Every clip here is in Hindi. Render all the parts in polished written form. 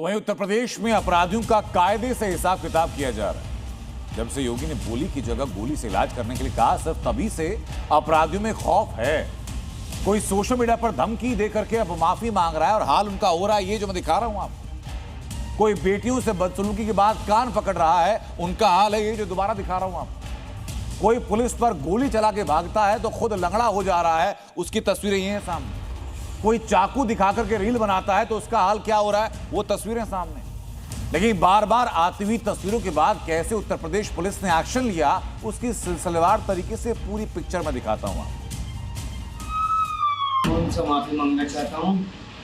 तो वहीं उत्तर प्रदेश में अपराधियों का कायदे से हिसाब किताब किया जा रहा है। जब से योगी ने बोली की जगह गोली से इलाज करने के लिए कहा, सिर्फ तभी से अपराधियों में खौफ है। कोई सोशल मीडिया पर धमकी दे करके अब माफी मांग रहा है और हाल उनका हो रहा है ये जो मैं दिखा रहा हूं आपको। कोई बेटियों से बदसलूकी के बाद कान पकड़ रहा है, उनका हाल है ये जो दोबारा दिखा रहा हूं आपको। कोई पुलिस पर गोली चला के भागता है तो खुद लंगड़ा हो जा रहा है, उसकी तस्वीरें ये हैं सामने। कोई चाकू दिखा करके रील बनाता है तो उसका हाल क्या हो रहा है, वो तस्वीरें सामने। लेकिन बार बार आती हुई तस्वीरों के बाद कैसे उत्तर प्रदेश पुलिस ने एक्शन लिया, उसकी सिलसिलेवार तरीके से पूरी पिक्चर में दिखाता हूं आपको। उनसे माफी मांगना चाहता हूं,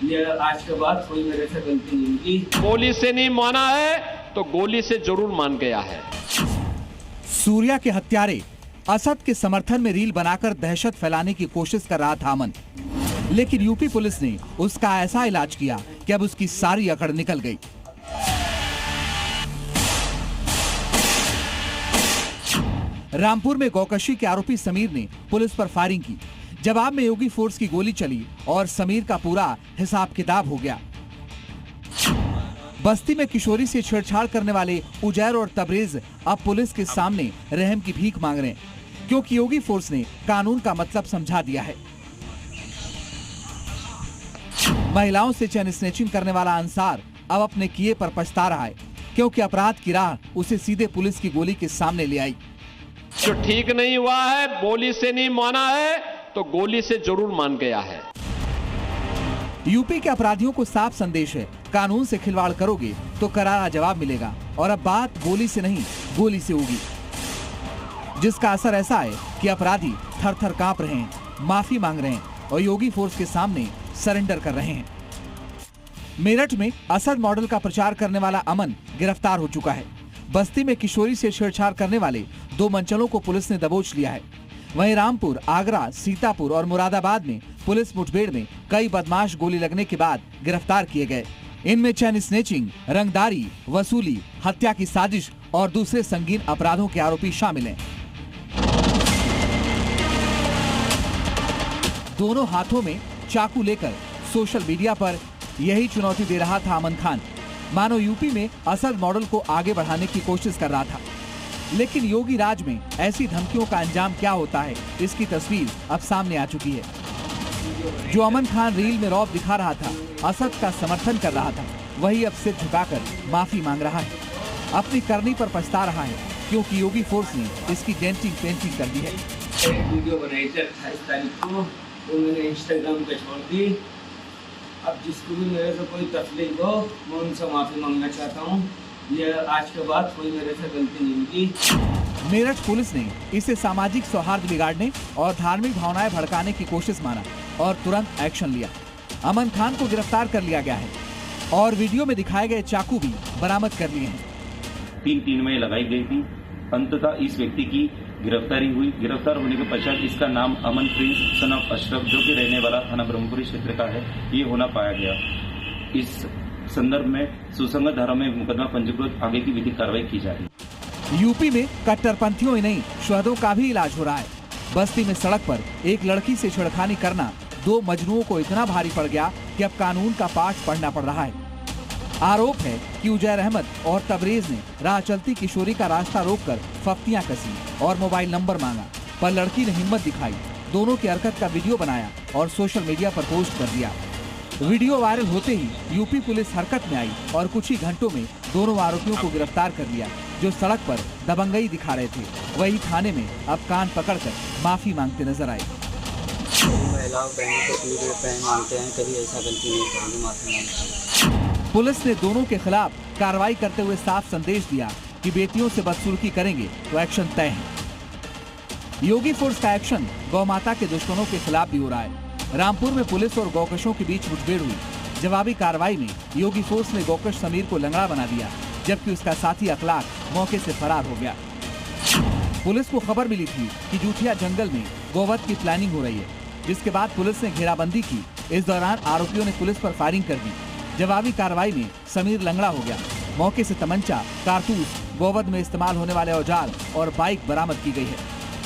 ये आज के बाद कोई मेरे से गलती नहीं की। गोली से नहीं माना है तो गोली से जरूर मान गया है। सूर्या के हत्यारे असद के समर्थन में रील बनाकर दहशत फैलाने की कोशिश कर रहा था अमन, लेकिन यूपी पुलिस ने उसका ऐसा इलाज किया कि अब उसकी सारी अकड़ निकल गई। रामपुर में गौकशी के आरोपी समीर ने पुलिस पर फायरिंग की। जवाब में योगी फोर्स की गोली चली और समीर का पूरा हिसाब किताब हो गया। बस्ती में किशोरी से छेड़छाड़ करने वाले उजैर और तबरेज अब पुलिस के सामने रहम की भीख मांग रहे हैं, क्योंकि योगी फोर्स ने कानून का मतलब समझा दिया है। महिलाओं से चैन स्नैचिंग करने वाला अंसार अब अपने किए पर पछता रहा है, क्योंकि अपराध की राह उसे सीधे पुलिस की गोली के सामने ले आई। जो ठीक नहीं हुआ है, बोली से नहीं माना है तो गोली से जरूर मान गया है। यूपी के अपराधियों को साफ संदेश है, कानून से खिलवाड़ करोगे तो करारा जवाब मिलेगा। और अब बात गोली से नहीं, गोली से होगी, जिसका असर ऐसा है कि अपराधी थर थर कांप रहे हैं, माफी मांग रहे हैं और योगी फोर्स के सामने सरेंडर कर रहे हैं। मेरठ में असद मॉडल का प्रचार करने वाला अमन गिरफ्तार हो चुका है। बस्ती में किशोरी से छेड़छाड़ करने वाले 2 मंचलों को पुलिस ने दबोच लिया है। वहीं रामपुर, आगरा, सीतापुर और मुरादाबाद में पुलिस मुठभेड़ में कई बदमाश गोली लगने के बाद गिरफ्तार किए गए। इनमें चैन स्नैचिंग, रंगदारी, वसूली, हत्या की साजिश और दूसरे संगीन अपराधों के आरोपी शामिल हैं। दोनों हाथों में चाकू लेकर सोशल मीडिया पर यही चुनौती दे रहा था अमन खान, मानो यूपी में असद मॉडल को आगे बढ़ाने की कोशिश कर रहा था। लेकिन योगी राज में ऐसी धमकियों का अंजाम क्या होता है, इसकी तस्वीर अब सामने आ चुकी है। जो अमन खान रील में रौब दिखा रहा था, असद का समर्थन कर रहा था, वही अब सिर झुकाकर माफी मांग रहा है। अपनी करनी पर पछता रहा है, क्योंकि योगी फोर्स ने इसकी डेंटिंग पेंटिंग कर दी है। एक वीडियो बनाई थी 28 तारीख को, वो मैंने इंस्टाग्राम पे छोड़ दी। अब जिसको भी मेरे से कोई तकलीफ हो, मैं उनसे माफी मांगना चाहता हूँ। ये आज के बाद कोई मेरे से गलती नहीं की। मेरठ पुलिस ने इसे सामाजिक सौहार्द बिगाड़ने और धार्मिक भावनाएं भड़काने की कोशिश माना और तुरंत एक्शन लिया। अमन खान को गिरफ्तार कर लिया गया है और वीडियो में दिखाए गए चाकू भी बरामद कर लिए हैं। 3 में लगाई गई थी। अंततः इस व्यक्ति की गिरफ्तारी हुई। गिरफ्तार होने के पश्चात इसका नाम अमन प्रिंस सन ऑफ अशरफ, जो कि रहने वाला थाना ब्रह्मपुरी क्षेत्र का है, ये होना पाया गया। इस संदर्भ में सुसंगत धारा में मुकदमा पंजीकृत, आगे की विधिक कार्रवाई की जा रही है। यूपी में कट्टरपंथियों ही नहीं, शहीदों का भी इलाज हो रहा है। बस्ती में सड़क पर एक लड़की से छेड़खानी करना 2 मजनुओं को इतना भारी पड़ गया कि अब कानून का पाठ पढ़ना पड़ रहा है। आरोप है कि उजैर अहमद और तबरेज ने राह चलती किशोरी का रास्ता रोककर फफ्तियां कसी और मोबाइल नंबर मांगा, पर लड़की ने हिम्मत दिखाई, दोनों की हरकत का वीडियो बनाया और सोशल मीडिया पर पोस्ट कर दिया। वीडियो वायरल होते ही यूपी पुलिस हरकत में आई और कुछ ही घंटों में दोनों आरोपियों को गिरफ्तार कर लिया, जो सड़क पर दबंगई दिखा रहे थे। वही थाने में अब कान पकड़कर माफी मांगते नजर आए। महिलाओं बहनों को प्लीज मांगते हैं, कभी ऐसा गलती नहीं करेंगे, माफी मांगते हैं। पुलिस ने दोनों के खिलाफ कार्रवाई करते हुए साफ संदेश दिया कि बेटियों से बदसलूकी करेंगे तो एक्शन तय है। योगी फोर्स का एक्शन गौ माता के दुश्मनों के खिलाफ भी हो रहा है। रामपुर में पुलिस और गौकशों के बीच मुठभेड़ हुई। जवाबी कार्रवाई में योगी फोर्स ने गौकश समीर को लंगड़ा बना दिया, जबकि उसका साथी अखलाक मौके से फरार हो गया। पुलिस को खबर मिली थी कि जूठिया जंगल में गोवध की प्लानिंग हो रही है, जिसके बाद पुलिस ने घेराबंदी की। इस दौरान आरोपियों ने पुलिस पर फायरिंग कर दी। जवाबी कार्रवाई में समीर लंगड़ा हो गया। मौके से तमंचा, कारतूस, गोवध में इस्तेमाल होने वाले औजार और बाइक बरामद की गई है।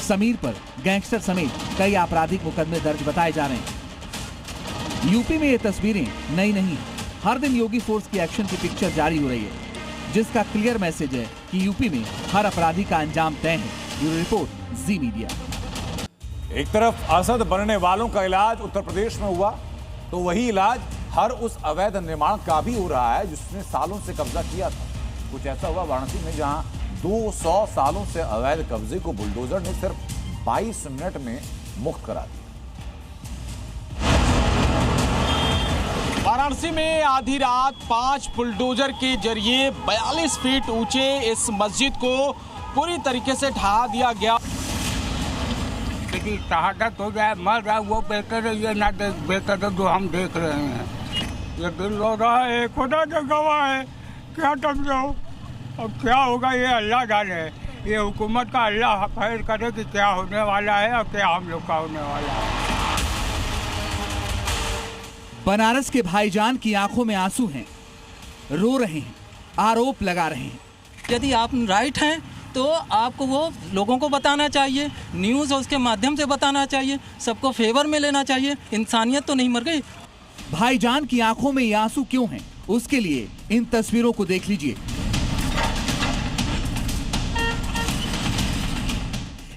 समीर पर गैंगस्टर समेत कई आपराधिक मुकदमे दर्ज बताए जा रहे हैं। यूपी में ये तस्वीरें नई नहीं, हर दिन योगी फोर्स की एक्शन की पिक्चर जारी हो रही है, जिसका क्लियर मैसेज है कि यूपी में हर अपराधी का अंजाम तय है। ब्यूरो रिपोर्ट, जी मीडिया। एक तरफ असद बनने वालों का इलाज उत्तर प्रदेश में हुआ, तो वही इलाज हर उस अवैध निर्माण का भी हो रहा है जिसने सालों से कब्जा किया था। कुछ ऐसा हुआ वाराणसी में, जहां 200 सालों से अवैध कब्जे को बुलडोजर ने सिर्फ 22 मिनट में मुक्त करा दिया। वाराणसी में आधी रात 5 बुलडोजर के जरिए 42 फीट ऊंचे इस मस्जिद को पूरी तरीके से ढहा दिया गया। यदि शहादत हो जाए, मर जाए, वो बेहतर है, ये ना बेहतर है जो हम देख रहे हैं। ये दिल हो रहा है, खुदा का गवाह है, क्या समझाओ अब क्या होगा ये अल्लाह जाने। ये हुकूमत का अल्लाह खैर करे कि क्या होने वाला है और क्या हम लोग का होने वाला है। बनारस के भाईजान की आंखों में आंसू हैं, रो रहे हैं, आरोप लगा रहे हैं। यदि आप राइट हैं तो आपको वो लोगों को बताना चाहिए, न्यूज़ और उसके माध्यम से बताना चाहिए, सबको फेवर में लेना चाहिए। इंसानियत तो नहीं मर गई। भाईजान की आंखों में ये आंसू क्यों हैं? उसके लिए इन तस्वीरों को देख लीजिए।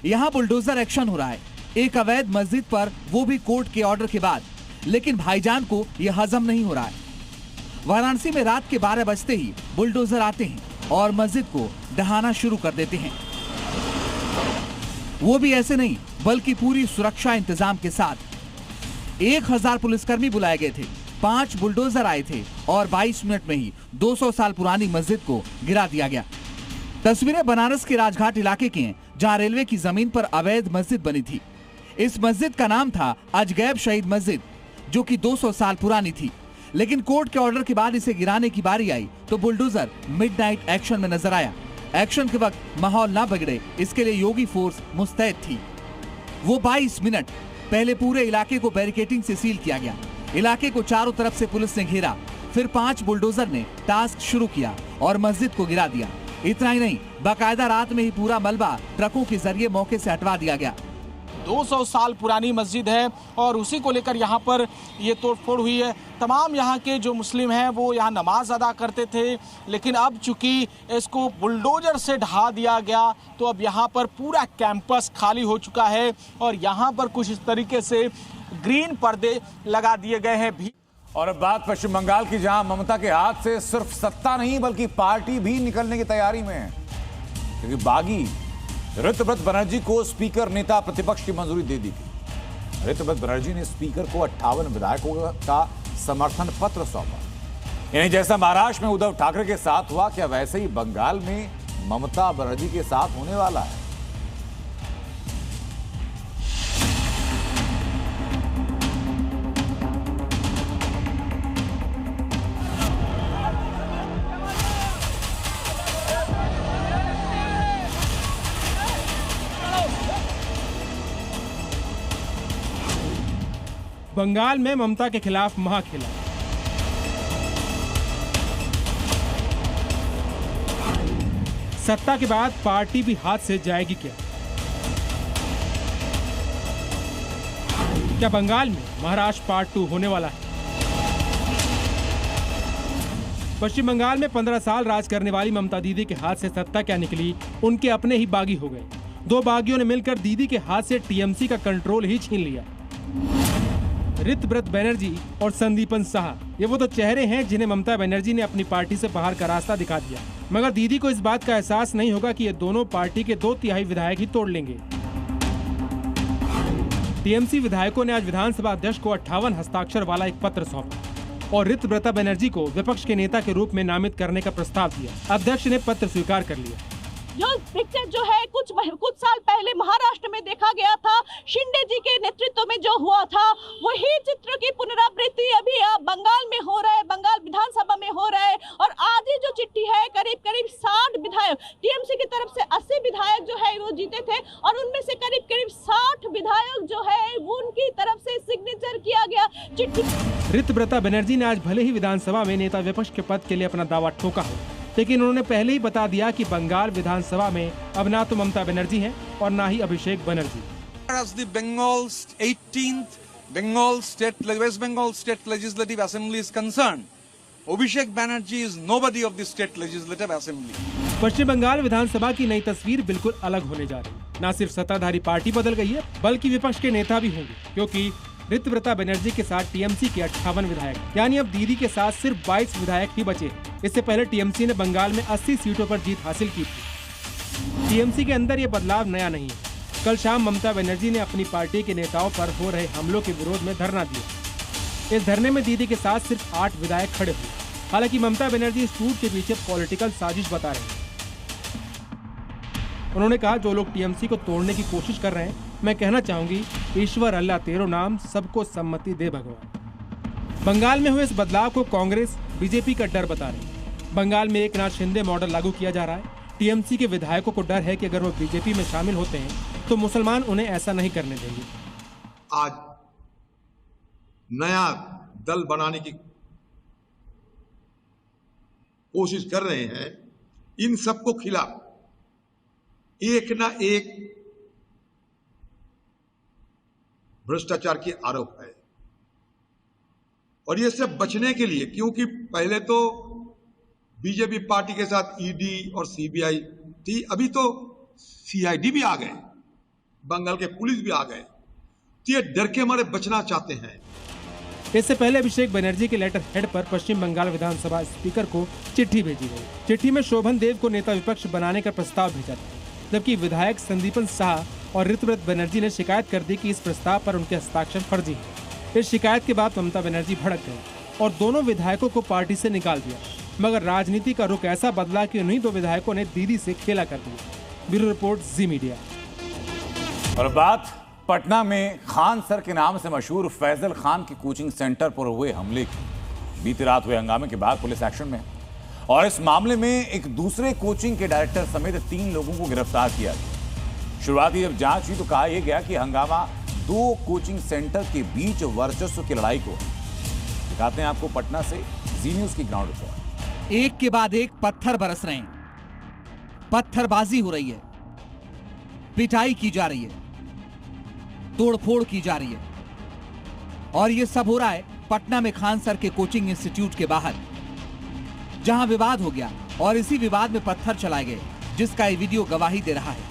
यहां बुलडोजर एक्शन हो रहा है एक अवैध मस्जिद पर, वो भी कोर्ट के ऑर्डर के बाद। लेकिन भाईजान को यह हजम नहीं हो रहा है। वाराणसी में रात के 12 बजते ही बुलडोजर आते हैं और मस्जिद को ढहाना शुरू कर देते हैं। वो भी ऐसे नहीं, बल्कि पूरी सुरक्षा इंतजाम के साथ। 1000 पुलिसकर्मी बुलाए गए थे, 5 बुलडोजर आए थे और 22 मिनट में ही 200 साल पुरानी मस्जिद को गिरा दिया गया। तस्वीरें बनारस के राजघाट इलाके की हैं, जहां रेलवे की जमीन पर अवैध मस्जिद बनी थी। इस मस्जिद का नाम था अजगैब शहीद मस्जिद, जो कि 200 साल पुरानी थी। लेकिन कोर्ट के ऑर्डर के बाद इसे गिराने की बारी आई तो बुलडोजर मिडनाइट एक्शन में नजर आया। एक्शन के वक्त माहौल ना बिगड़े, इसके लिए योगी फोर्स मुस्तैद थी। वो 22 मिनट पहले पूरे इलाके को बैरिकेडिंग से सील किया गया। इलाके को चारों तरफ से पुलिस ने घेरा। फिर 5 बुलडोजर ने टास्क शुरू किया और मस्जिद को गिरा दिया। इतना ही नहीं, बाकायदा रात में ही पूरा मलबा ट्रकों के जरिए मौके से हटवा दिया गया। 200 साल पुरानी मस्जिद है और उसी को लेकर यहाँ पर ये तोड़फोड़ हुई है। तमाम यहाँ के जो मुस्लिम हैं वो यहाँ नमाज अदा करते थे, लेकिन अब चूंकि इसको बुलडोजर से ढहा दिया गया तो अब यहाँ पर पूरा कैंपस खाली हो चुका है और यहाँ पर कुछ इस तरीके से ग्रीन पर्दे लगा दिए गए हैं भी। और अब बात पश्चिम बंगाल की, जहां ममता के हाथ से सिर्फ सत्ता नहीं बल्कि पार्टी भी निकलने की तैयारी में है, क्योंकि बागी ऋतव्रत बनर्जी को स्पीकर नेता प्रतिपक्ष की मंजूरी दे दी गई। ऋतव्रत बनर्जी ने स्पीकर को 58 विधायकों का समर्थन पत्र सौंपा। यानी जैसा महाराष्ट्र में उद्धव ठाकरे के साथ हुआ, क्या वैसे ही बंगाल में ममता बनर्जी के साथ होने वाला है। बंगाल में ममता के खिलाफ महाखेला। सत्ता के बाद पार्टी भी हाथ से जाएगी क्या? क्या बंगाल में महाराष्ट्र पार्ट 2 होने वाला है? पश्चिम बंगाल में 15 साल राज करने वाली ममता दीदी के हाथ से सत्ता क्या निकली, उनके अपने ही बागी हो गए। 2 बागियों ने मिलकर दीदी के हाथ से टीएमसी का कंट्रोल ही छीन लिया। ऋतव्रत बनर्जी और संदीपन साहा, ये वो तो चेहरे हैं जिन्हें ममता बनर्जी ने अपनी पार्टी से बाहर का रास्ता दिखा दिया। मगर दीदी को इस बात का एहसास नहीं होगा कि ये दोनों पार्टी के 2/3 विधायक ही तोड़ लेंगे। टीएमसी विधायकों ने आज विधानसभा अध्यक्ष को 58 हस्ताक्षर वाला एक पत्र सौंपा और ऋतव्रता बनर्जी को विपक्ष के नेता के रूप में नामित करने का प्रस्ताव दिया। अध्यक्ष ने पत्र स्वीकार कर लिया। जो पिक्चर जो है कुछ साल पहले महाराष्ट्र में देखा गया था, शिंदे जी के नेतृत्व में जो हुआ था, वही चित्र की पुनरावृत्ति अभी बंगाल में हो रहा है, बंगाल विधानसभा में हो रहा है। और आज ही जो चिट्ठी है, करीब 60 विधायक, टीएमसी की तरफ से 80 विधायक जो है वो जीते थे और उनमें से करीब 60 विधायक जो है वो उनकी तरफ से सिग्नेचर किया गया चिट्ठी। ऋतव्रता बनर्जी ने आज भले ही विधानसभा में नेता विपक्ष के पद के लिए अपना दावा ठोका हो, लेकिन उन्होंने पहले ही बता दिया कि बंगाल विधानसभा में अब ना तो ममता बनर्जी हैं और ना ही Abhishek Banerjee. As the Bengal's 18th Bengal State West Bengal State Legislative Assembly is concerned, Abhishek Banerjee is nobody of the state legislative assembly. पश्चिम बंगाल विधानसभा की नई तस्वीर बिल्कुल अलग होने जा रही है। न सिर्फ सत्ताधारी पार्टी बदल गई है, बल्कि विपक्ष के नेता भी होंगे, क्योंकि ऋतव्रता बनर्जी के साथ टीएमसी के 58 विधायक, यानी अब दीदी के साथ सिर्फ 22 विधायक ही बचे हैं। इससे पहले टीएमसी ने बंगाल में 80 सीटों पर जीत हासिल की थी। टीएमसी के अंदर ये बदलाव नया नहीं है। कल शाम ममता बनर्जी ने अपनी पार्टी के नेताओं पर हो रहे हमलों के विरोध में धरना दिया। इस धरने में दीदी के साथ सिर्फ 8 विधायक खड़े हुए। हालांकि ममता बनर्जी इस टूट के पीछे पॉलिटिकल साजिश बता रहे हैं। उन्होंने कहा, जो लोग टीएमसी को तोड़ने की कोशिश कर रहे हैं, मैं कहना चाहूंगी, ईश्वर अल्लाह तेरो नाम, सबको सम्मति दे भगवान। बंगाल में हुए इस बदलाव को कांग्रेस बीजेपी का डर बता रही है। बंगाल में एकनाथ शिंदे मॉडल लागू किया जा रहा है। टीएमसी के विधायकों को डर है कि अगर वो बीजेपी में शामिल होते हैं तो मुसलमान उन्हें ऐसा नहीं करने देंगे। आज नया दल बनाने की कोशिश कर रहे हैं। इन सबको खिलाफ एक ना एक भ्रष्टाचार की आरोप है, और ये सब बचने के लिए, क्योंकि पहले तो बीजेपी पार्टी के साथ ईडी और सीबीआई थी, अभी तो सीआईडी भी आ गए, बंगाल के पुलिस भी आ गए, तो ये डर के मारे बचना चाहते हैं। इससे पहले अभिषेक बनर्जी के लेटर हेड पर पश्चिम बंगाल विधानसभा स्पीकर को चिट्ठी भेजी गई। चिट्ठी में शोभन देव को नेता विपक्ष बनाने का प्रस्ताव भेजा था, जबकि विधायक संदीपन साह और ऋतव्रत बनर्जी ने शिकायत कर दी कि इस प्रस्ताव पर उनके हस्ताक्षर फर्जी हैं। इस शिकायत के बाद ममता बनर्जी भड़क गए और दोनों विधायकों को पार्टी से निकाल दिया, मगर राजनीति का रुख ऐसा बदला कि उन्हीं 2 विधायकों ने दीदी से खेला कर दिया। ब्यूरो रिपोर्ट, जी मीडिया। और बात पटना में खान सर के नाम से मशहूर फैजल खान के कोचिंग सेंटर पर हुए हमले की। बीती रात हुए हंगामे के बाद पुलिस एक्शन में, और इस मामले में एक दूसरे कोचिंग के डायरेक्टर समेत 3 लोगों को गिरफ्तार किया गया। शुरुआती जब जांच हुई तो कहा यह गया कि हंगामा 2 कोचिंग सेंटर के बीच वर्चस्व की लड़ाई को। दिखाते हैं आपको पटना से जी न्यूज की ग्राउंड रिपोर्ट। एक के बाद एक पत्थर बरस रहे हैं, पत्थरबाजी हो रही है, पिटाई की जा रही है, तोड़फोड़ की जा रही है, और यह सब हो रहा है पटना में खान सर के कोचिंग इंस्टीट्यूट के बाहर, जहां विवाद हो गया और इसी विवाद में पत्थर चलाए गए, जिसका ये वीडियो गवाही दे रहा है।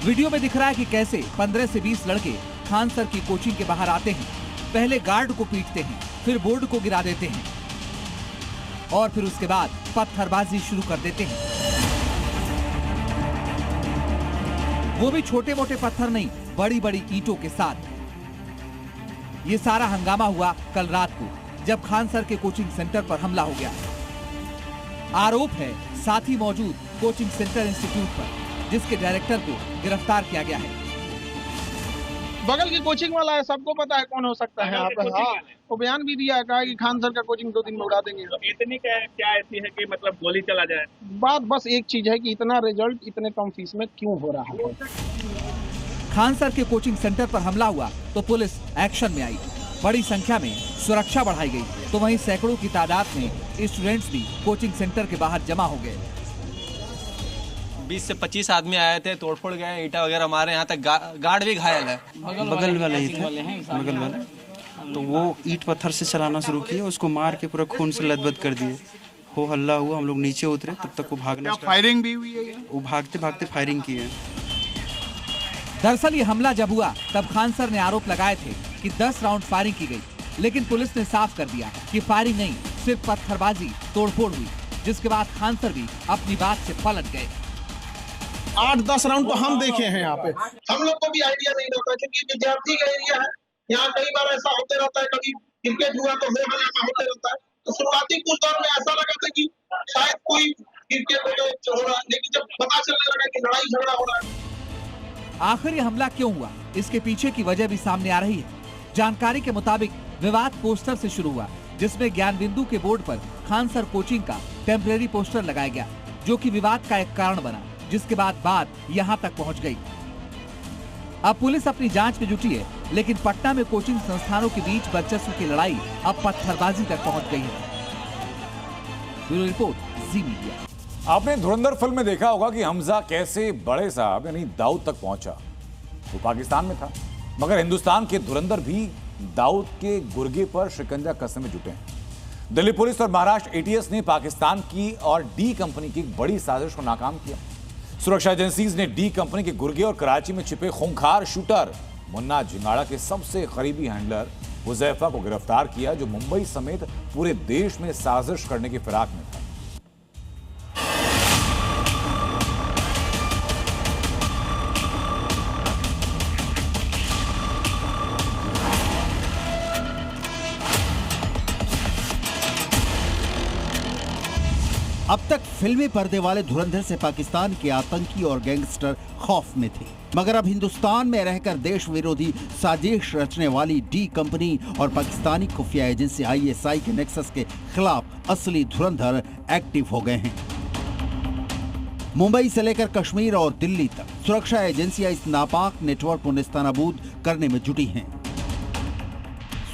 वीडियो में दिख रहा है कि कैसे 15 से 20 लड़के खान सर की कोचिंग के बाहर आते हैं, पहले गार्ड को पीटते हैं, फिर बोर्ड को गिरा देते हैं और फिर उसके बाद पत्थरबाजी शुरू कर देते हैं। वो भी छोटे मोटे पत्थर नहीं, बड़ी बड़ी ईंटों के साथ। ये सारा हंगामा हुआ कल रात को, जब खान सर के कोचिंग सेंटर पर हमला हो गया। आरोप है साथी मौजूद कोचिंग सेंटर इंस्टीट्यूट पर, जिसके डायरेक्टर को गिरफ्तार किया गया है। बगल की कोचिंग वाला है, सबको पता है कौन हो सकता है यहाँ पर। हाँ, वो बयान भी दिया है, कहा कि खान सर का कोचिंग 2 दिन में उड़ा देंगे। तो इतनी क्या ऐसी है कि मतलब गोली चला जाए? बात बस एक चीज है कि इतना रिजल्ट इतने कम फीस में क्यों हो रहा है। खान सर के कोचिंग सेंटर पर हमला हुआ तो पुलिस एक्शन में आई, बड़ी संख्या में सुरक्षा बढ़ाई गई, तो वहीं सैकड़ों की तादाद में स्टूडेंट्स भी कोचिंग सेंटर के बाहर जमा हो गए। 20 से 25 आदमी आए थे, तोड़फोड़ गए, ईंटा वगैरह मारे, यहाँ तक गार्ड भी घायल है। बगल वाले ही थे, बगल वाले, तो वो ईंट पत्थर से चलाना शुरू किए, उसको मार के पूरा खून से लथबथ कर दिए। हो हल्ला हुआ, हम लोग नीचे उतरे, तब तक वो भागना, फायरिंग भी हुई है। वो भागते भागते फायरिंग की है। दरअसल ये हमला जब हुआ तब खान सर ने आरोप लगाए थे कि 10 राउंड फायरिंग की गई, लेकिन पुलिस ने साफ कर दिया कि फायरिंग नहीं, सिर्फ पत्थरबाजी, तोड़फोड़ हुई, जिसके बाद खान सर भी अपनी बात से पलट गए। 8-10 राउंड तो हम देखे हैं यहाँ पे। हम लोग को भी आइडिया नहीं रहता, क्योंकि विद्यार्थी का एरिया है, यहाँ कई बार ऐसा होते रहता है, कभी क्रिकेट हुआ तो हो हल्ला होते रहता है। तो शुरुआती कुछ दौर में ऐसा लगा था कि शायद कोई क्रिकेट हो रहा है, लेकिन जब पता चलने लगा कि लड़ाई झगड़ा हो रहा है। आखिर ये हमला क्यों हुआ, इसके पीछे की वजह भी सामने आ रही है। जानकारी के मुताबिक विवाद पोस्टर से शुरू हुआ, जिसमें ज्ञान बिंदु के बोर्ड पर खान सर कोचिंग का टेम्परेरी पोस्टर लगाया गया, जो कि विवाद का एक कारण बना, जिसके बाद बात यहां तक पहुंच गई। अब पुलिस अपनी जांच में जुटी है, लेकिन पटना में कोचिंग संस्थानों के बीच वर्चस्व की लड़ाई अब पत्थरबाजी तक पहुंच गई है। ब्यूरो रिपोर्ट, जी मीडिया। आपने धुरंधर फिल्म में देखा होगा कि हमजा कैसे बड़े साहब यानी दाऊद तक पहुंचा। वो पाकिस्तान में था, मगर हिंदुस्तान के धुरंधर भी दाऊद के गुर्गे पर शिकंजा कसने में जुटे हैं। दिल्ली पुलिस और महाराष्ट्र एटीएस ने पाकिस्तान की और डी कंपनी की एक बड़ी साजिश को नाकाम किया। सुरक्षा एजेंसीज ने डी कंपनी के गुर्गे और कराची में छिपे खूंखार शूटर मुन्ना झिंगाड़ा के सबसे करीबी हैंडलर हुजैफा को गिरफ्तार किया, जो मुंबई समेत पूरे देश में साजिश करने की फिराक में था। अब तक फिल्मी पर्दे वाले धुरंधर से पाकिस्तान के आतंकी और गैंगस्टर खौफ में थे, मगर अब हिंदुस्तान में रहकर देश विरोधी साजिश रचने वाली डी कंपनी और पाकिस्तानी खुफिया एजेंसी ISI के नेक्सस के खिलाफ असली धुरंधर एक्टिव हो गए हैं। मुंबई से लेकर कश्मीर और दिल्ली तक सुरक्षा एजेंसियां इस नापाक नेटवर्क को नेस्तनाबूद करने में जुटी हैं।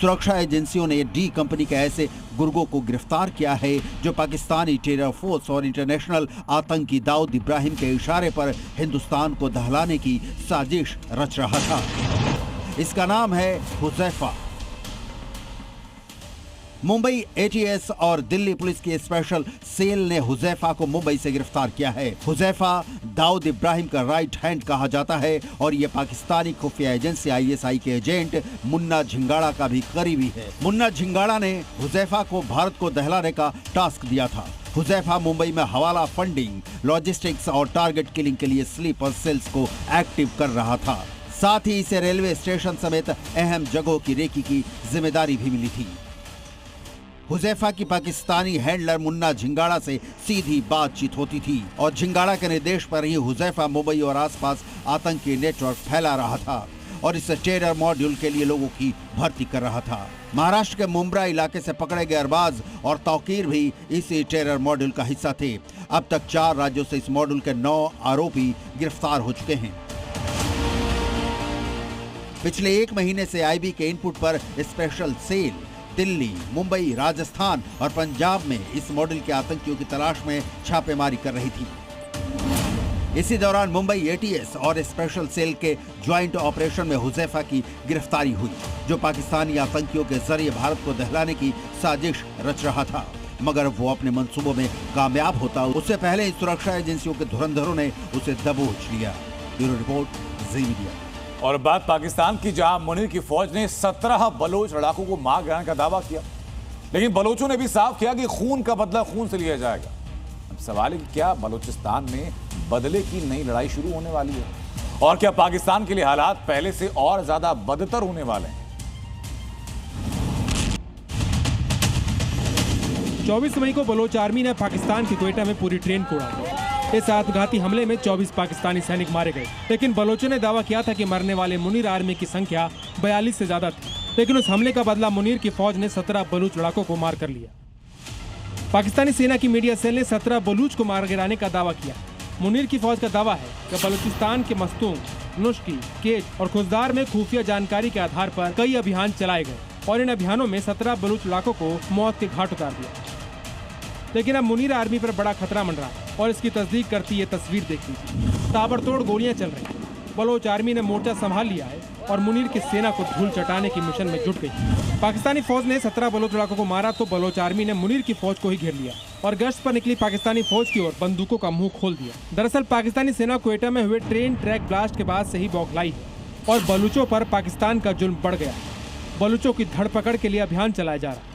सुरक्षा एजेंसियों ने डी कंपनी के ऐसे गुर्गों को गिरफ्तार किया है जो पाकिस्तानी टेरर फोर्स और इंटरनेशनल आतंकी दाऊद इब्राहिम के इशारे पर हिंदुस्तान को दहलाने की साजिश रच रहा था। इसका नाम है हुजैफा। मुंबई एटीएस और दिल्ली पुलिस की स्पेशल सेल ने हुजैफा को मुंबई से गिरफ्तार किया है। हुजैफा दाऊद इब्राहिम का राइट हैंड कहा जाता है और ये पाकिस्तानी खुफिया एजेंसी ISI के एजेंट मुन्ना झिंगाड़ा का भी करीबी है। मुन्ना झिंगाड़ा ने हुजैफा को भारत को दहलाने का टास्क दिया था। हुजैफा मुंबई में हवाला फंडिंग, लॉजिस्टिक्स और टारगेट किलिंग के लिए स्लीपर सेल्स को एक्टिव कर रहा था। साथ ही इसे रेलवे स्टेशन समेत अहम जगहों की रेकी की जिम्मेदारी भी मिली थी। हुजैफा की पाकिस्तानी हैंडलर मुन्ना झिंगाड़ा से सीधी बातचीत होती थी और झिंगाड़ा के निर्देश पर ही हुजैफा मुंबई और आसपास आतंकी नेटवर्क फैला रहा था और इस टेरर मॉड्यूल के लिए लोगों की भर्ती कर रहा था। महाराष्ट्र के मुंब्रा इलाके से पकड़े गए अरबाज और तौकीर भी इसी टेरर मॉड्यूल का हिस्सा थे। अब तक 4 राज्यों से इस मॉड्यूल के 9 आरोपी गिरफ्तार हो चुके हैं। पिछले 1 महीने से IB के इनपुट पर स्पेशल सेल दिल्ली, मुंबई, राजस्थान और पंजाब में इस मॉडल के आतंकियों की तलाश में छापेमारी कर रही थी। इसी दौरान मुंबई एटीएस और स्पेशल सेल के ज्वाइंट ऑपरेशन में हुजैफा की गिरफ्तारी हुई, जो पाकिस्तानी आतंकियों के जरिए भारत को दहलाने की साजिश रच रहा था। मगर वो अपने मंसूबों में कामयाब होता उससे पहले सुरक्षा एजेंसियों के धुरंधरों ने उसे दबोच लिया। ब्यूरो रिपोर्ट, जी मीडिया। और बात पाकिस्तान की, जहां मुनीर की फौज ने 17 बलोच लड़ाकों को मार गिराने का दावा किया, लेकिन बलोचों ने भी साफ किया कि खून का बदला खून से लिया जाएगा। अब सवाल है कि क्या बलोचिस्तान में बदले की नई लड़ाई शुरू होने वाली है और क्या पाकिस्तान के लिए हालात पहले से और ज्यादा बदतर होने वाले हैं? 24 मई को बलोच आर्मी ने पाकिस्तान की क्वेटा में पूरी ट्रेन को उड़ा दिया। इस आत्मघाती हमले में 24 पाकिस्तानी सैनिक मारे गए, लेकिन बलोचों ने दावा किया था कि मरने वाले मुनीर आर्मी की संख्या 42 से ज्यादा थी। लेकिन उस हमले का बदला मुनीर की फौज ने 17 बलूच लड़ाकों को मार कर लिया। पाकिस्तानी सेना की मीडिया सेल ने 17 बलूच को मार गिराने का दावा किया। मुनीर की फौज का दावा है कि बलूचिस्तान के मस्तूम, नुश्की, केज और खुजदार में खुफिया जानकारी के आधार पर कई अभियान चलाए गए और इन अभियानों में 17 बलूच लड़ाकों को मौत के घाट उतार दिया। लेकिन अब मुनीर आर्मी पर बड़ा खतरा मंडरा और इसकी तस्दीक करती ये तस्वीर देख लीजिए। ताबड़तोड़ गोलियां चल रही हैं। बलोच आर्मी ने मोर्चा संभाल लिया है और मुनीर की सेना को धूल चटाने की मिशन में जुट गई। पाकिस्तानी फौज ने 17 बलोच लड़ाकों को मारा तो बलोच आर्मी ने मुनीर की फौज को ही घेर लिया और गश्त पर निकली पाकिस्तानी फौज की ओर बंदूकों का मुंह खोल दिया। दरअसल पाकिस्तानी सेना क्वेटा में हुए ट्रेन ट्रैक ब्लास्ट के बाद से ही बौखलाई है और बलूचों पर पाकिस्तान का जुल्म बढ़ गया। बलूचों की धरपकड़ के लिए अभियान चलाया जा रहा।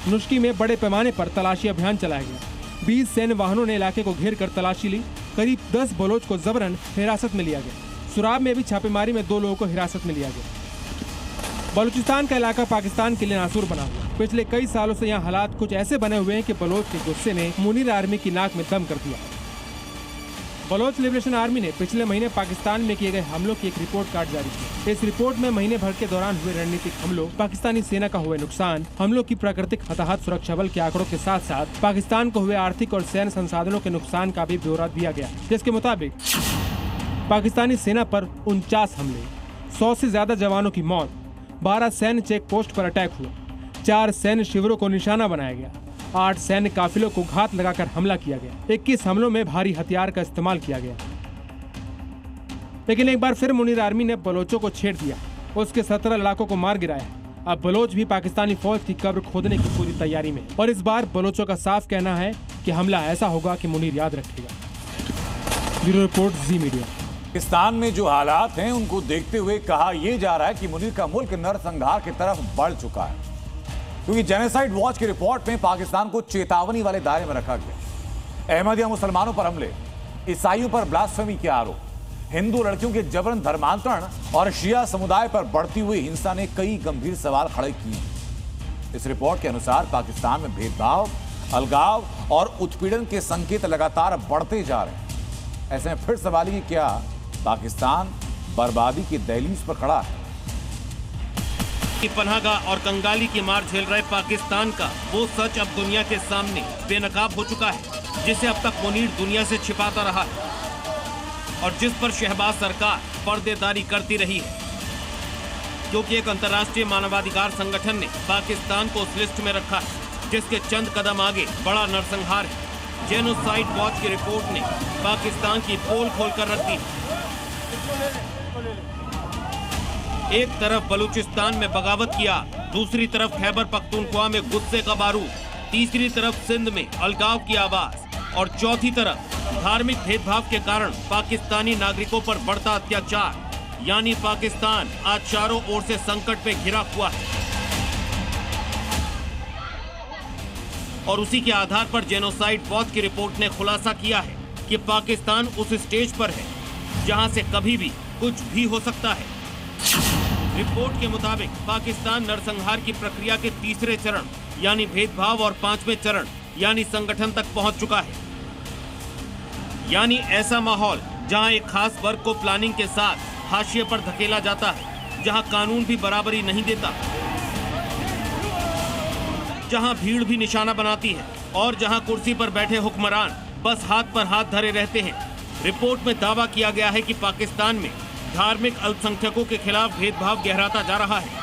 नुश्की में बड़े पैमाने पर तलाशी अभियान चलाया गया। 20 सैन्य वाहनों ने इलाके को घेर कर तलाशी ली। करीब 10 बलोच को जबरन हिरासत में लिया गया। सुराब में भी छापेमारी में 2 लोगों को हिरासत में लिया गया। बलूचिस्तान का इलाका पाकिस्तान के लिए नासूर बना हुआ। पिछले कई सालों से यहाँ हालात कुछ ऐसे बने हुए हैं कि बलोच के गुस्से ने मुनीर आर्मी की नाक में दम कर दिया। बलोच लिबरेशन आर्मी ने पिछले महीने पाकिस्तान में किए गए हमलों की एक रिपोर्ट कार्ड जारी की। इस रिपोर्ट में महीने भर के दौरान हुए रणनीतिक हमलों, पाकिस्तानी सेना का हुए नुकसान, हमलों की प्राकृतिक हताहत सुरक्षा बल के आंकड़ों के साथ साथ पाकिस्तान को हुए आर्थिक और सैन्य संसाधनों के नुकसान का भी ब्यौरा दिया गया, जिसके मुताबिक पाकिस्तानी सेना पर 49 हमले, 100 से ज्यादा जवानों की मौत, 12 सैन्य चेक पोस्ट पर अटैक हुआ, 4 सैन्य शिविरों को निशाना बनाया गया, 8 सैन्य काफिलों को घात लगाकर हमला किया गया, 21 हमलों में भारी हथियार का इस्तेमाल किया गया। लेकिन एक बार फिर मुनीर आर्मी ने बलोचों को छेड़ दिया, उसके 17 इलाकों को मार गिराया। अब बलोच भी पाकिस्तानी फौज की कब्र खोदने की पूरी तैयारी में, और इस बार बलोचों का साफ कहना है कि हमला ऐसा होगा कि मुनीर याद रखेगा। ब्यूरो रिपोर्ट, जी मीडिया। पाकिस्तान में जो हालात हैं उनको देखते हुए कहा यह जा रहा है कि मुनीर का मुल्क नरसंहार की तरफ बढ़ चुका है, क्योंकि जेनोसाइड वॉच की रिपोर्ट में पाकिस्तान को चेतावनी वाले दायरे में रखा गया। अहमदिया मुसलमानों पर हमले, ईसाइयों पर ब्लास्फेमी के आरोप, हिंदू लड़कियों के जबरन धर्मांतरण और शिया समुदाय पर बढ़ती हुई हिंसा ने कई गंभीर सवाल खड़े किए। इस रिपोर्ट के अनुसार पाकिस्तान में भेदभाव, अलगाव और उत्पीड़न के संकेत लगातार बढ़ते जा रहे हैं। ऐसे में फिर सवाल है कि क्या पाकिस्तान बर्बादी की दहलीज पर खड़ा है? पनाहगाह और कंगाली की मार झेल रहे पाकिस्तान का वो सच अब दुनिया के सामने बेनकाब हो चुका है, जिसे अब तक मुनीर दुनिया से छिपाता रहा है और जिस पर शहबाज सरकार पर्देदारी करती रही है, क्योंकि एक अंतर्राष्ट्रीय मानवाधिकार संगठन ने पाकिस्तान को उस लिस्ट में रखा है जिसके चंद कदम आगे बड़ा नरसंहार है। जेनोसाइड वॉच की रिपोर्ट ने पाकिस्तान की पोल खोलकर रख दी। एक तरफ बलूचिस्तान में बगावत किया, दूसरी तरफ खैबर पख्तूनख्वा में गुस्से का बारूद, तीसरी तरफ सिंध में अलगाव की आवाज और चौथी तरफ धार्मिक भेदभाव के कारण पाकिस्तानी नागरिकों पर बढ़ता अत्याचार। यानी पाकिस्तान आज चारों ओर से संकट पे घिरा हुआ है और उसी के आधार पर जेनोसाइड वॉच की रिपोर्ट ने खुलासा किया है कि पाकिस्तान उस स्टेज पर है जहां से कभी भी कुछ भी हो सकता है। रिपोर्ट के मुताबिक पाकिस्तान नरसंहार की प्रक्रिया के तीसरे चरण यानी भेदभाव और पांचवें चरण यानी संगठन तक पहुंच चुका है। यानी ऐसा माहौल जहां एक खास वर्ग को प्लानिंग के साथ हाशिए पर धकेला जाता है, जहां कानून भी बराबरी नहीं देता, जहां भीड़ भी निशाना बनाती है और जहां कुर्सी पर बैठे हुक्मरान बस हाथ पर हाथ धरे रहते हैं। रिपोर्ट में दावा किया गया है कि पाकिस्तान में धार्मिक अल्पसंख्यकों के खिलाफ भेदभाव गहराता जा रहा है,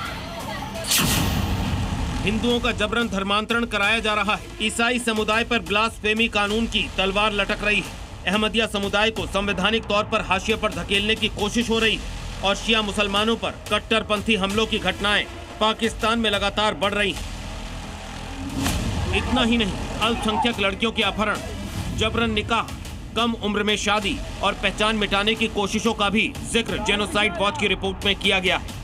हिंदुओं का जबरन धर्मांतरण कराया जा रहा है, ईसाई समुदाय पर ब्लास्फेमी कानून की तलवार लटक रही है, अहमदिया समुदाय को संवैधानिक तौर पर हाशिए पर धकेलने की कोशिश हो रही है और शिया मुसलमानों पर कट्टरपंथी हमलों की घटनाएं पाकिस्तान में लगातार बढ़ रही हैं। इतना ही नहीं, अल्पसंख्यक लड़कियों के अपहरण, जबरन निकाह, कम उम्र में शादी और पहचान मिटाने की कोशिशों का भी जिक्र जेनोसाइड वॉच की रिपोर्ट में किया गया है।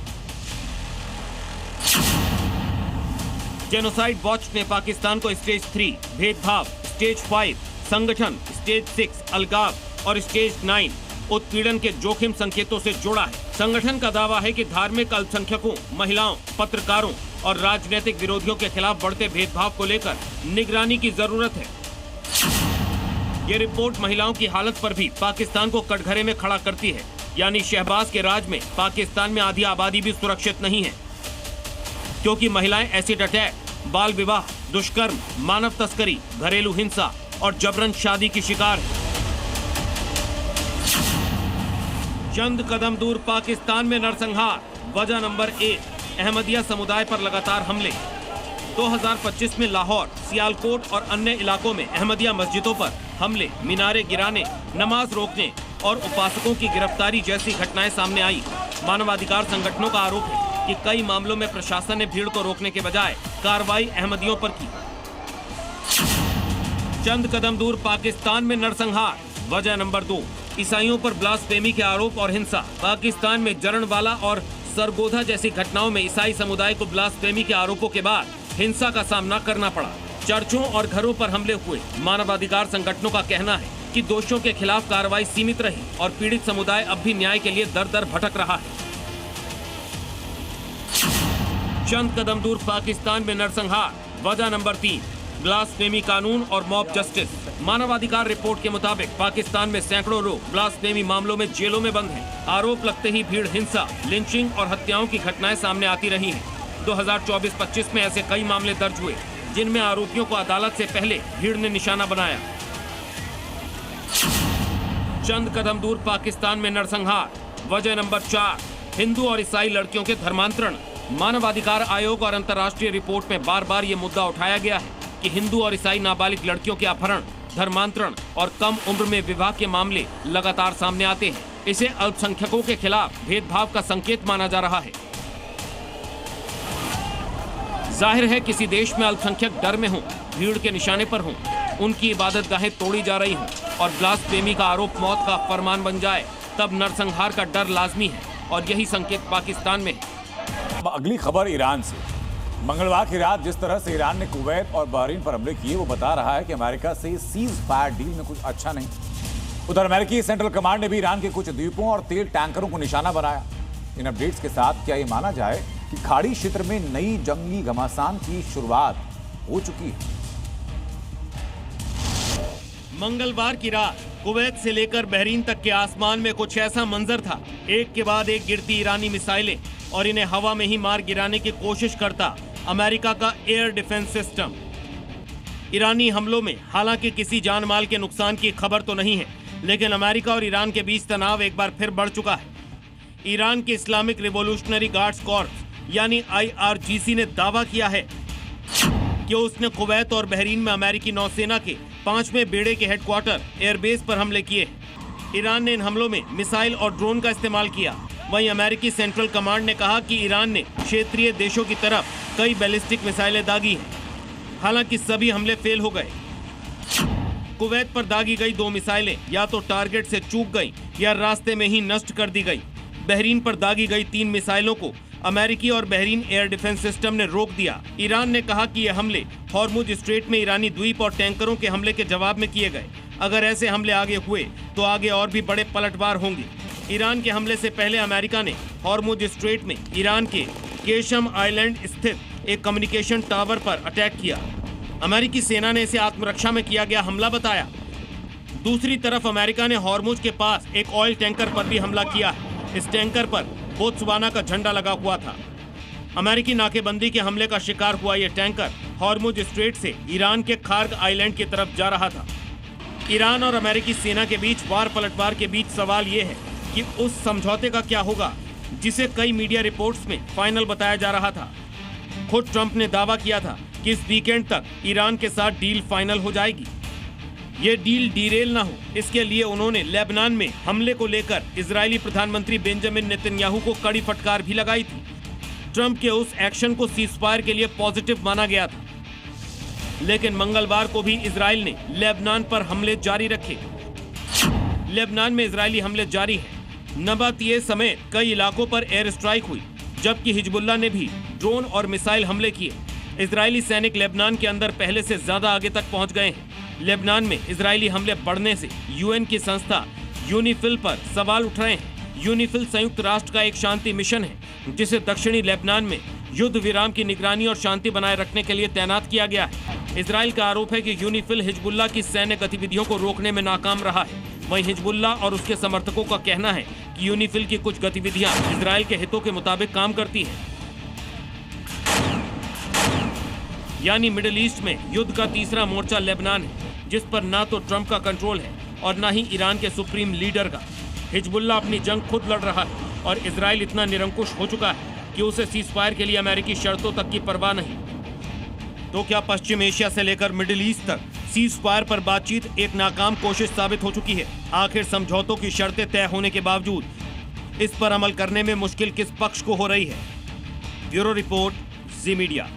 जेनोसाइड वॉच ने पाकिस्तान को स्टेज 3 भेदभाव, स्टेज 5 संगठन, स्टेज 6 अलगाव और स्टेज 9 उत्पीड़न के जोखिम संकेतों से जोड़ा है। संगठन का दावा है कि धार्मिक अल्पसंख्यकों, महिलाओं, पत्रकारों और राजनीतिक विरोधियों के खिलाफ बढ़ते भेदभाव को लेकर निगरानी की जरूरत है। ये रिपोर्ट महिलाओं की हालत पर भी पाकिस्तान को कटघरे में खड़ा करती है। यानी शहबाज के राज में पाकिस्तान में आधी आबादी भी सुरक्षित नहीं है, क्योंकि महिलाएं एसिड अटैक, बाल विवाह, दुष्कर्म, मानव तस्करी, घरेलू हिंसा और जबरन शादी की शिकार है। चंद कदम दूर पाकिस्तान में नरसंहार। वजह नंबर 1, अहमदिया समुदाय पर लगातार हमले। 2025 में लाहौर, सियालकोट और अन्य इलाकों में अहमदिया मस्जिदों पर हमले, मीनारे गिराने, नमाज रोकने और उपासकों की गिरफ्तारी जैसी घटनाएं सामने आई। मानवाधिकार संगठनों का आरोप है कि कई मामलों में प्रशासन ने भीड़ को रोकने के बजाय कार्रवाई अहमदियों पर की। चंद कदम दूर पाकिस्तान में नरसंहार। वजह नंबर 2, ईसाइयों पर ब्लास्फेमी के आरोप और हिंसा। पाकिस्तान में जरणवाला और सरगोधा जैसी घटनाओं में ईसाई समुदाय को ब्लास्फेमी के आरोपों के बाद हिंसा का सामना करना पड़ा। चर्चों और घरों पर हमले हुए। मानवाधिकार संगठनों का कहना है कि दोषियों के खिलाफ कार्रवाई सीमित रही और पीड़ित समुदाय अब भी न्याय के लिए दर दर भटक रहा है। चंद कदम दूर पाकिस्तान में नरसंहार। वजह नंबर 3, ब्लास्फेमी कानून और मॉब जस्टिस। मानवाधिकार रिपोर्ट के मुताबिक पाकिस्तान में सैकड़ों लोग ब्लास्फेमी मामलों में जेलों में बंद हैं। आरोप लगते ही भीड़ हिंसा, लिंचिंग और हत्याओं की घटनाएं सामने आती रही हैं। 2024-25 में ऐसे कई मामले दर्ज हुए जिनमें आरोपियों को अदालत से पहले भीड़ ने निशाना बनाया। चंद कदम दूर पाकिस्तान में नरसंहार। वजह नंबर 4, हिंदू और ईसाई लड़कियों के धर्मांतरण। मानवाधिकार आयोग और अंतर्राष्ट्रीय रिपोर्ट में बार बार ये मुद्दा उठाया गया है कि हिंदू और ईसाई नाबालिग लड़कियों के अपहरण, धर्मांतरण और कम उम्र में विवाह के मामले लगातार सामने आते हैं। इसे अल्पसंख्यकों के खिलाफ भेदभाव का संकेत माना जा रहा है। जाहिर है किसी देश में अल्पसंख्यक डर में हों, भीड़ के निशाने पर हों, उनकी इबादत गाहें तोड़ी जा रही हों और ब्लास्फेमी का आरोप मौत का फरमान बन जाए, तब नरसंहार का डर लाजमी है और यही संकेत पाकिस्तान में है। अब अगली खबर ईरान से। मंगलवार की रात जिस तरह से ईरान ने कुवैत और बहरीन पर हमले किए, वो बता रहा है कि अमेरिका से सीज फायर डील में कुछ अच्छा नहीं। उधर अमेरिकी सेंट्रल कमांड ने भी ईरान के कुछ द्वीपों और तेल टैंकरों को निशाना बनाया। इन अपडेट्स के साथ क्या ये माना जाए कि खाड़ी क्षेत्र में नई जंगी घमासान की शुरुआत हो चुकी है? मंगलवार की रात कुवैत से लेकर बहरीन तक के आसमान में कुछ ऐसा मंजर था, एक के बाद एक गिरती ईरानी मिसाइलें और इन्हें हवा में ही मार गिराने की कोशिश करता अमेरिका का एयर डिफेंस सिस्टम। ईरानी हमलों में हालांकि किसी जान माल के नुकसान की खबर तो नहीं है, लेकिन अमेरिका और ईरान के बीच तनाव एक बार फिर बढ़ चुका है। ईरान के इस्लामिक रिवॉल्यूशनरी गार्ड्स कॉर्प्स यानी IRGC ने दावा किया है कि उसने कुवैत और बहरीन में अमेरिकी नौसेना के 5वें बेड़े के हेडक्वार्टर एयरबेस पर हमले किए। ईरान ने इन हमलों में मिसाइल और ड्रोन का इस्तेमाल किया। वहीं अमेरिकी सेंट्रल कमांड ने कहा कि ईरान ने क्षेत्रीय देशों की तरफ कई बैलिस्टिक मिसाइलें दागी हैं, हालांकि सभी हमले फेल हो गए। कुवैत पर दागी गई 2 मिसाइलें या तो टारगेट से चूक गई या रास्ते में ही नष्ट कर दी गई। बहरीन पर दागी गई 3 मिसाइलों को अमेरिकी और बहरीन एयर डिफेंस सिस्टम ने रोक दिया। ईरान ने कहा कि ये हमले हॉर्मुज स्ट्रेट में ईरानी द्वीप और टैंकरों के हमले के जवाब में किए गए। अगर ऐसे हमले आगे हुए तो आगे और भी बड़े पलटवार होंगे। ईरान के हमले से पहले अमेरिका ने हॉर्मुज स्ट्रेट में ईरान के केशम आइलैंड स्थित एक कम्युनिकेशन टावर पर अटैक किया। अमेरिकी सेना ने इसे आत्मरक्षा में किया गया हमला बताया। दूसरी तरफ अमेरिका ने हॉर्मुज के पास एक ऑयल टैंकर पर भी हमला किया। इस टैंकर पर बोत्सवाना का झंडा लगा हुआ था। अमेरिकी नाकेबंदी के हमले का शिकार हुआ यह टैंकर हॉर्मुज स्ट्रेट से ईरान के खार्ग आइलैंड की तरफ जा रहा था। ईरान और अमेरिकी सेना के बीच वार पलटवार के बीच सवाल यह है कि उस समझौते का क्या होगा जिसे कई मीडिया रिपोर्ट्स में फाइनल बताया जा रहा था। खुद ट्रंप ने दावा किया था कि इस वीकेंड तक ईरान के साथ डील फाइनल हो जाएगी। ये डील डीरेल ना हो, इसके लिए उन्होंने लेबनान में हमले को लेकर इजरायली प्रधानमंत्री बेंजामिन नेतन्याहू को कड़ी फटकार भी लगाई थी। ट्रंप के उस एक्शन को सीजफायर के लिए पॉजिटिव माना गया था, लेकिन मंगलवार को भी इजराइल ने लेबनान पर हमले जारी रखे। लेबनान में इजरायली हमले जारी हैं। नबातिये समेत कई इलाकों पर एयर स्ट्राइक हुई, जबकि हिजबुल्लाह ने भी ड्रोन और मिसाइल हमले किए। इजरायली सैनिक लेबनान के अंदर पहले से ज्यादा आगे तक पहुंच गए हैं। लेबनान में इजरायली हमले बढ़ने से यूएन की संस्था यूनिफिल पर सवाल उठ रहे हैं। यूनिफिल संयुक्त राष्ट्र का एक शांति मिशन है जिसे दक्षिणी लेबनान में युद्ध विराम की निगरानी और शांति बनाए रखने के लिए तैनात किया गया है। इजराइल का आरोप है कि यूनिफिल हिजबुल्लाह की सैन्य गतिविधियों को रोकने में नाकाम रहा है। वहीं हिजबुल्लाह और उसके समर्थकों का कहना है कि यूनिफिल की कुछ गतिविधियां इजराइल के हितों के मुताबिक काम करती हैं। यानी मिडिल ईस्ट में युद्ध का तीसरा मोर्चा लेबनान है, जिस पर ना तो ट्रंप का कंट्रोल है और ना ही ईरान के सुप्रीम लीडर का। हिजबुल्लाह अपनी जंग खुद लड़ रहा है और इजराइल इतना निरंकुश हो चुका है कि उसे सीजफायर के लिए अमेरिकी शर्तों तक की परवाह नहीं। तो क्या पश्चिम एशिया से लेकर मिडिल ईस्ट तक सीजफायर पर बातचीत एक नाकाम कोशिश साबित हो चुकी है? आखिर समझौतों की शर्तें तय होने के बावजूद इस पर अमल करने में मुश्किल किस पक्ष को हो रही है? ब्यूरो रिपोर्ट, जी मीडिया।